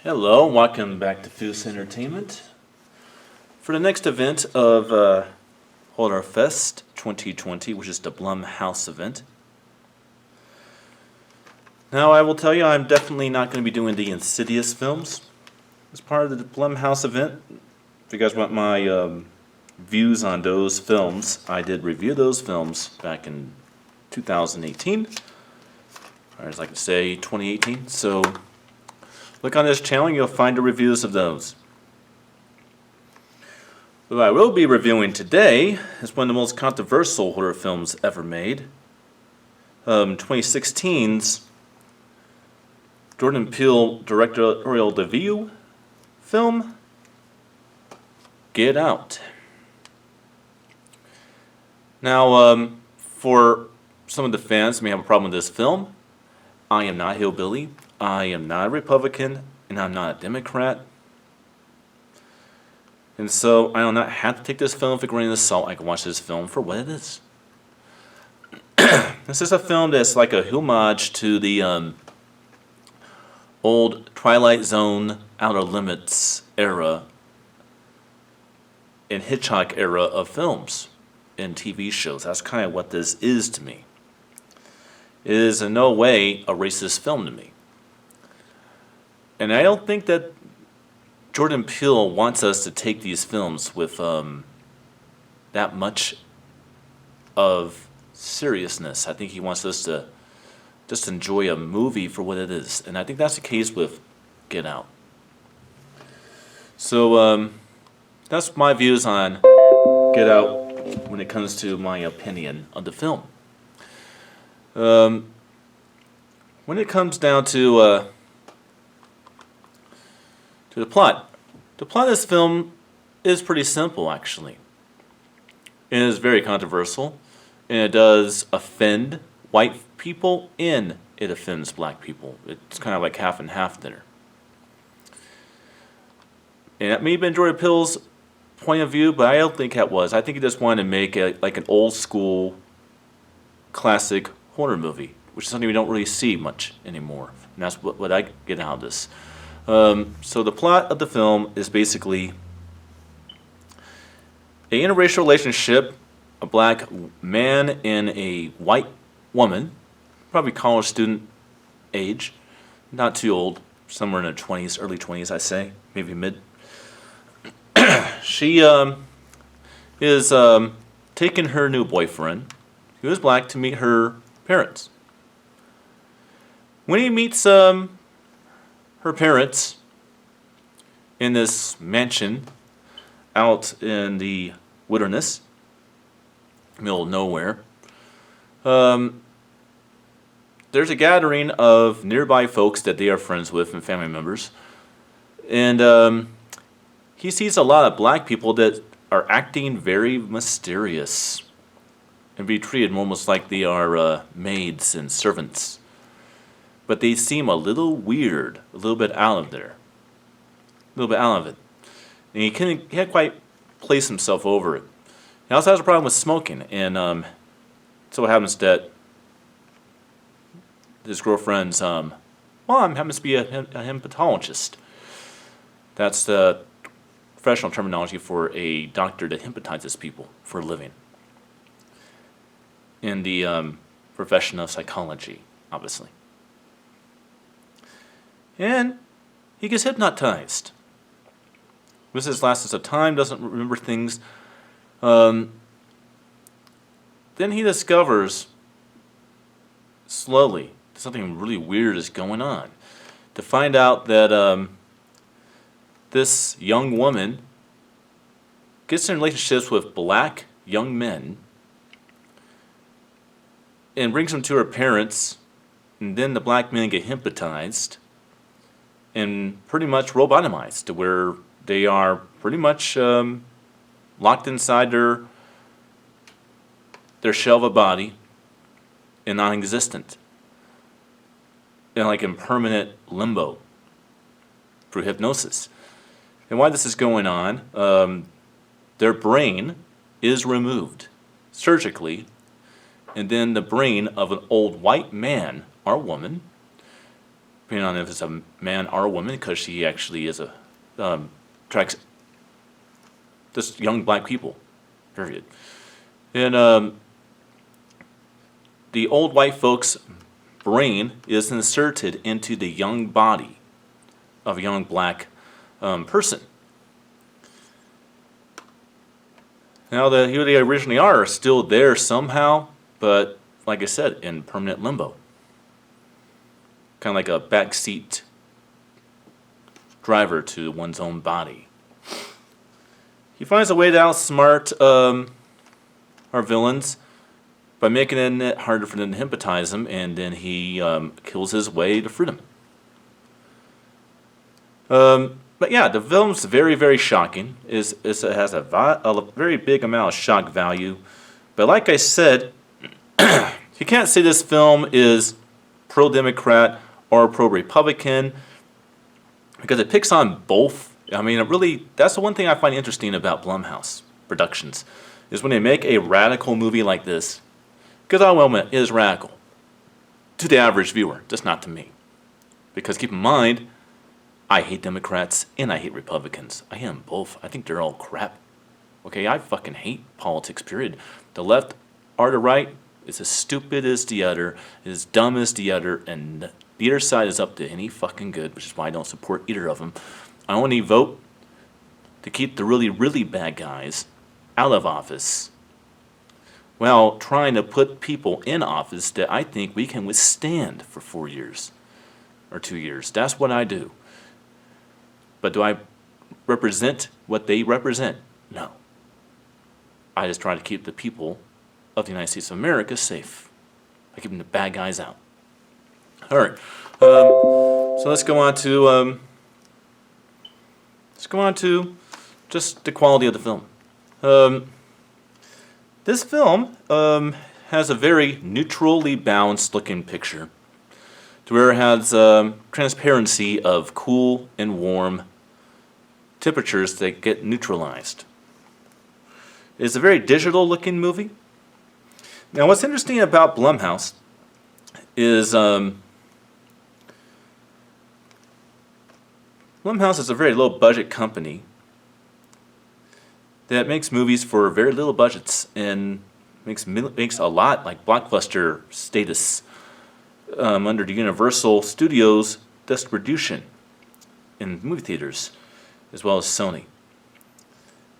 Hello, welcome back to Foos Entertainment. For the next event of Horror Fest 2020, which is the Blumhouse event. Now, I will tell you, I'm definitely not going to be doing the Insidious films as part of the Blumhouse event. If you guys want my views on those films, I did review those films back in 2018, or as I like to say, 2018. So look on this channel, you'll find the reviews of those. What I will be reviewing today is one of the most controversial horror films ever made. 2016's Jordan Peele directorial debut film, Get Out. Now, for some of the fans who may have a problem with this film, I am not hillbilly, I am not a Republican, and I'm not a Democrat. And so I do not have to take this film with a grain of salt. I can watch this film for what it is. This is a film that's like a homage to the old Twilight Zone, Outer Limits era and Hitchcock era of films and TV shows. That's kind of what this is to me. It is in no way a racist film to me. And I don't think that Jordan Peele wants us to take these films with that much of seriousness. I think he wants us to just enjoy a movie for what it is. And I think that's the case with Get Out. So that's my views on Get Out when it comes to my opinion of the film. When it comes down to the plot of this film is pretty simple, actually. It is very controversial, and it does offend white people, and it offends black people. It's kind of like half and half there. And that may have been Jordan Peele's point of view, but I don't think that was. I think he just wanted to make like an old school classic horror movie, which is something we don't really see much anymore. And that's what I get out of this. So the plot of the film is basically an interracial relationship, a black man and a white woman, probably college student age, not too old, somewhere in her 20s, early 20s, I say, maybe mid. She is taking her new boyfriend, who is black, to meet her parents. When he meets her parents in this mansion out in the wilderness, middle of nowhere, there's a gathering of nearby folks that they are friends with and family members, and he sees a lot of black people that are acting very mysterious and be treated almost like they are maids and servants. But they seem a little weird, a little bit out of there, a little bit out of it. And he can't quite place himself over it. He also has a problem with smoking, and so it happens that his girlfriend's mom happens to be a hepatologist. That's the professional terminology for a doctor that hypnotizes people for a living in the profession of psychology, obviously. And he gets hypnotized. This is last of time, doesn't remember things. Then he discovers slowly something really weird is going on. To find out that this young woman gets in relationships with black young men and brings them to her parents, and then the black men get hypnotized and pretty much robotomized to where they are pretty much locked inside their shell of a body and non-existent, and like in permanent limbo through hypnosis. And while this is going on, their brain is removed surgically, and then the brain of an old white man or woman depending on if it's a man or a woman, because she actually is attracts just young black people, period. And the old white folks' brain is inserted into the young body of a young black person. Now, who they originally are still there somehow, but like I said, in permanent limbo. Kind of like a backseat driver to one's own body. He finds a way to outsmart our villains by making it harder for them to hypnotize him, and then he kills his way to freedom. But yeah, the film's very, very shocking. It has a very big amount of shock value. But like I said, you can't say this film is pro-Democrat or pro-Republican because it picks on both. I mean, that's the one thing I find interesting about Blumhouse Productions, is when they make a radical movie like this, because I'll admit it is radical to the average viewer, just not to me. Because keep in mind, I hate Democrats and I hate Republicans. I hate them both. I think they're all crap. Okay, I fucking hate politics, period. The left or the right is as stupid as the other, as dumb as the other, and the other side is up to any fucking good, which is why I don't support either of them. I only vote to keep the really, really bad guys out of office while trying to put people in office that I think we can withstand for 4 years or 2 years. That's what I do. But do I represent what they represent? No. I just try to keep the people of the United States of America safe by keeping the bad guys out. All right. So let's go on to just the quality of the film. This film has a very neutrally balanced looking picture, to where it has transparency of cool and warm temperatures that get neutralized. It's a very digital looking movie. Now what's interesting about Blumhouse is Blumhouse is a very low budget company that makes movies for very little budgets and makes a lot like blockbuster status under the Universal Studios distribution in movie theaters, as well as Sony.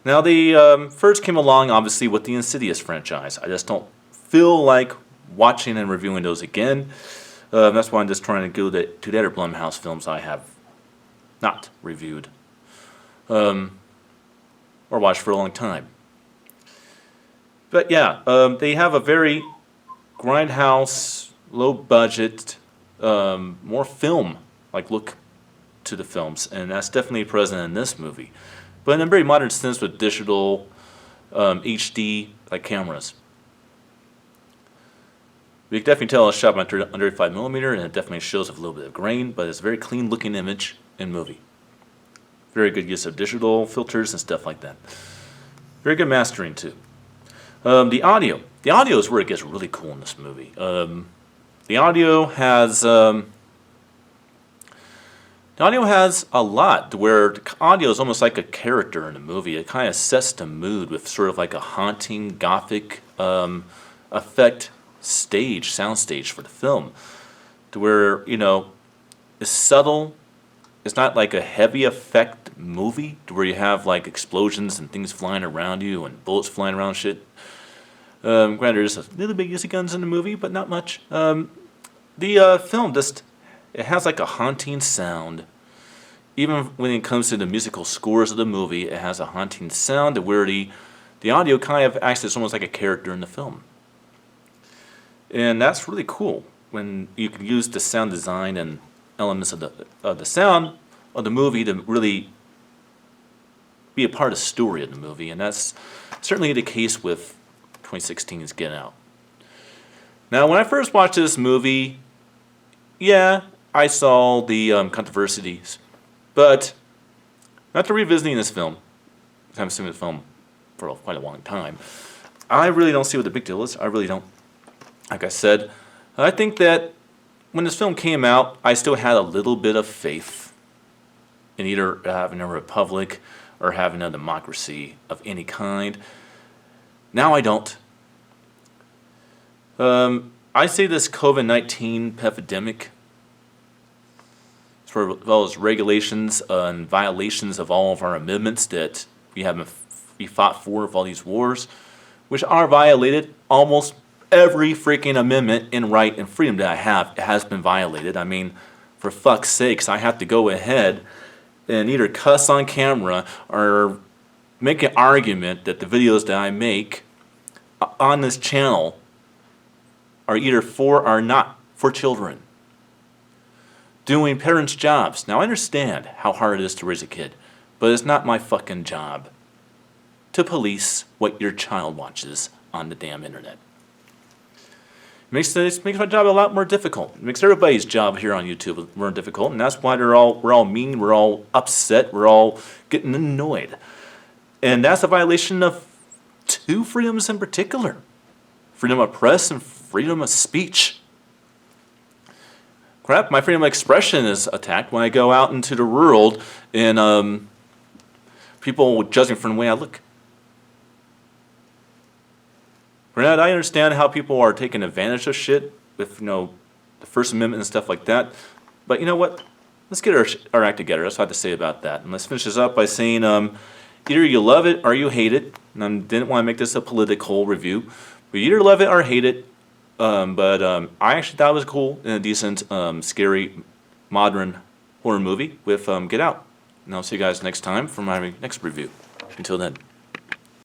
Now, they first came along, obviously, with the Insidious franchise. I just don't feel like watching and reviewing those again. That's why I'm just trying to go to the other Blumhouse films I have not reviewed or watched for a long time. But yeah, they have a very grindhouse, low-budget, more film-like look to the films, and that's definitely present in this movie. But in a very modern sense with digital HD like cameras. We can definitely tell it's shot under 5mm, and it definitely shows a little bit of grain, but it's a very clean looking image and movie. Very good use of digital filters and stuff like that. Very good mastering too. The audio. The audio is where it gets really cool in this movie. The audio has a lot to where the audio is almost like a character in the movie. It kind of sets the mood with sort of like a haunting gothic effect sound stage for the film, to where it's subtle. It's not like a heavy effect movie to where you have like explosions and things flying around you and bullets flying around shit. Granted, there's a little bit use of guns in the movie, but not much. The film it has like a haunting sound. Even when it comes to the musical scores of the movie, it has a haunting sound to where the audio kind of acts as almost like a character in the film. And that's really cool when you can use the sound design and elements of the sound of the movie to really be a part of the story of the movie. And that's certainly the case with 2016's Get Out. Now, when I first watched this movie, yeah, I saw the controversies, but after revisiting this film, I haven't seen the film for quite a long time, I really don't see what the big deal is. I really don't. Like I said, I think that when this film came out, I still had a little bit of faith in either having a republic or having a democracy of any kind. Now I don't. I say this COVID-19 epidemic, as well as regulations and violations of all of our amendments that we fought for with all these wars, which are violated. Almost every freaking amendment and right and freedom that I have has been violated. I mean, for fuck's sakes, I have to go ahead and either cuss on camera or make an argument that the videos that I make on this channel are either for or not for children. Doing parents' jobs. Now I understand how hard it is to raise a kid, but it's not my fucking job to police what your child watches on the damn internet. It makes my job a lot more difficult. It makes everybody's job here on YouTube more difficult, and that's why we're all mean, we're all upset, we're all getting annoyed. And that's a violation of two freedoms in particular. Freedom of press and freedom of speech. Crap, my freedom of expression is attacked when I go out into the world and people judge me from the way I look. Granted, I understand how people are taking advantage of shit with, the First Amendment and stuff like that. But you know what? Let's get our act together. That's what I have to say about that. And let's finish this up by saying either you love it or you hate it. And I didn't want to make this a political review. But you either love it or hate it. But I actually thought it was cool and a decent, scary, modern horror movie with Get Out. And I'll see you guys next time for my next review. Until then.